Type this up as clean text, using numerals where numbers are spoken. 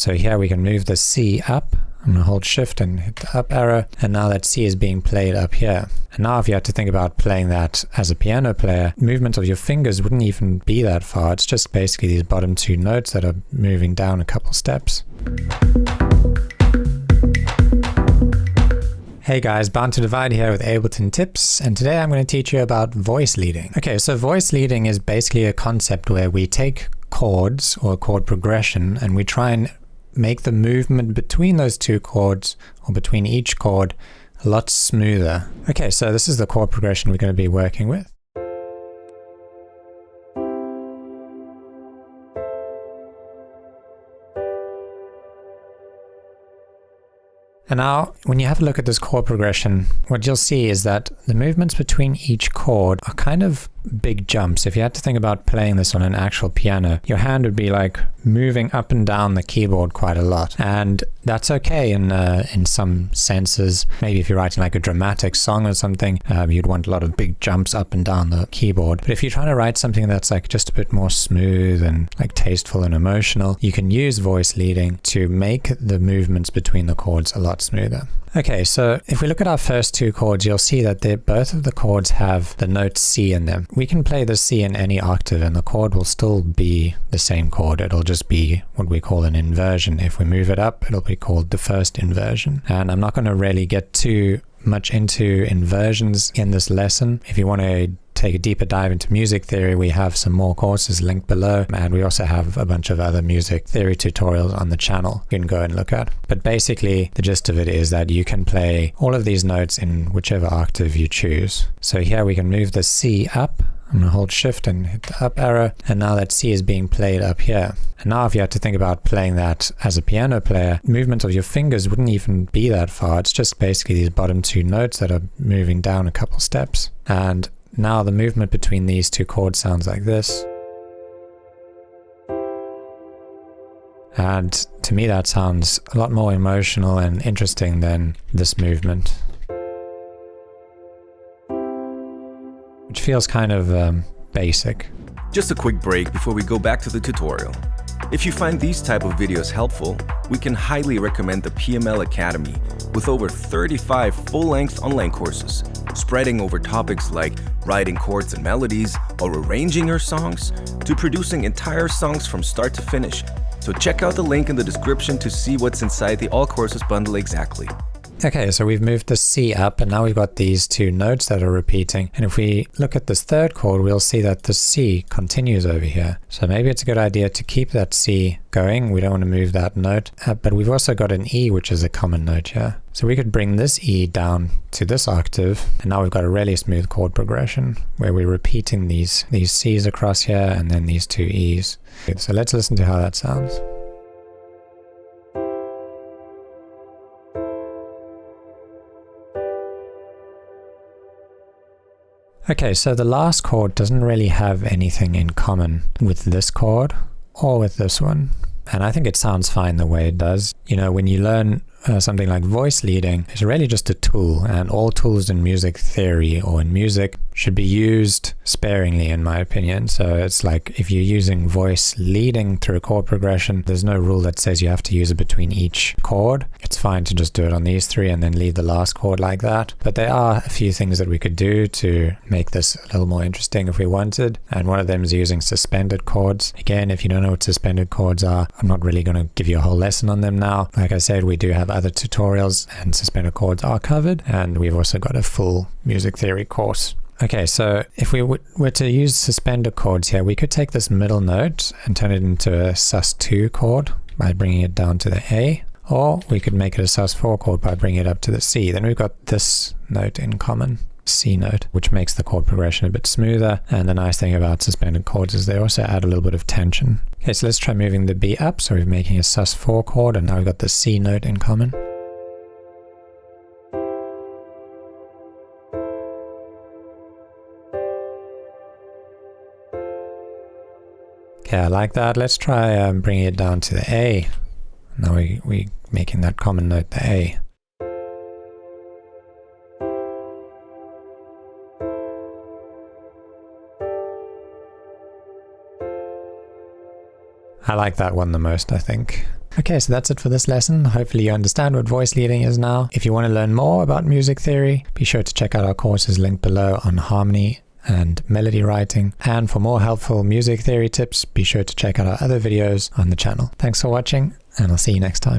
So here we can move the C up. I'm going to hold shift and hit the up arrow, and now that C is being played up here. And now if you had to think about playing that as a piano player, movement of your fingers wouldn't even be that far. It's just basically these bottom two notes that are moving down a couple steps. Hey guys, Bound to Divide here with Ableton Tips, and today I'm going to teach you about voice leading. Okay, so voice leading is basically a concept where we take chords or chord progression and we try and make the movement between those two chords or between each chord a lot smoother. Okay, so this is the chord progression we're going to be working with. And now, when you have a look at this chord progression, what you'll see is that the movements between each chord are kind of big jumps. If you had to think about playing this on an actual piano, your hand would be like moving up and down the keyboard quite a lot. And that's okay in some senses. Maybe if you're writing like a dramatic song or something, you'd want a lot of big jumps up and down the keyboard. But if you're trying to write something that's like just a bit more smooth and like tasteful and emotional, you can use voice leading to make the movements between the chords a lot smoother. Okay, so if we look at our first two chords, you'll see that both of the chords have the note C in them. We can play the C in any octave and the chord will still be the same chord. It'll just be what we call an inversion. If we move it up, it'll be called the first inversion. And I'm not going to really get too much into inversions in this lesson. If you want to take a deeper dive into music theory, we have some more courses linked below, and we also have a bunch of other music theory tutorials on the channel you can go and look at. But basically, the gist of it is that you can play all of these notes in whichever octave you choose. So here we can move the C up. I'm going to hold shift and hit the up arrow, and now that C is being played up here. And now if you had to think about playing that as a piano player, movement of your fingers wouldn't even be that far. It's just basically these bottom two notes that are moving down a couple steps. And now the movement between these two chords sounds like this. And to me that sounds a lot more emotional and interesting than this movement, which feels kind of basic. Just a quick break before we go back to the tutorial. If you find these type of videos helpful, we can highly recommend the PML Academy with over 35 full-length online courses, spreading over topics like writing chords and melodies or arranging your songs to producing entire songs from start to finish. So check out the link in the description to see what's inside the All Courses bundle exactly. Okay, so we've moved the C up and now we've got these two notes that are repeating. And if we look at this third chord, we'll see that the C continues over here. So maybe it's a good idea to keep that C going. We don't want to move that note, but we've also got an E, which is a common note here. So we could bring this E down to this octave, and now we've got a really smooth chord progression where we're repeating these C's across here and then these two E's. So let's listen to how that sounds. Okay, so the last chord doesn't really have anything in common with this chord or with this one. And I think it sounds fine the way it does. You know, when you learn something like voice leading, it's really just a tool, and all tools in music theory or in music should be used sparingly, in my opinion. So it's like if you're using voice leading through a chord progression, there's no rule that says you have to use it between each chord. It's fine to just do it on these three and then leave the last chord like that. But there are a few things that we could do to make this a little more interesting if we wanted. And one of them is using suspended chords. Again, if you don't know what suspended chords are, I'm not really going to give you a whole lesson on them now. Like I said, we do have other tutorials and suspended chords are covered. And we've also got a full music theory course. Okay, so if we were to use suspended chords here, we could take this middle note and turn it into a sus2 chord by bringing it down to the A, or we could make it a sus4 chord by bringing it up to the C. Then we've got this note in common, C note, which makes the chord progression a bit smoother. And the nice thing about suspended chords is they also add a little bit of tension. Okay, so let's try moving the B up. So we're making a sus4 chord, and now we've got the C note in common. Okay, I like that. Let's try bringing it down to the A. Now we making that common note the A. I like that one the most, I think. Okay, so that's it for this lesson. Hopefully you understand what voice leading is now. If you want to learn more about music theory, be sure to check out our courses linked below on harmony and melody writing. And for more helpful music theory tips, be sure to check out our other videos on the channel. Thanks for watching, and I'll see you next time.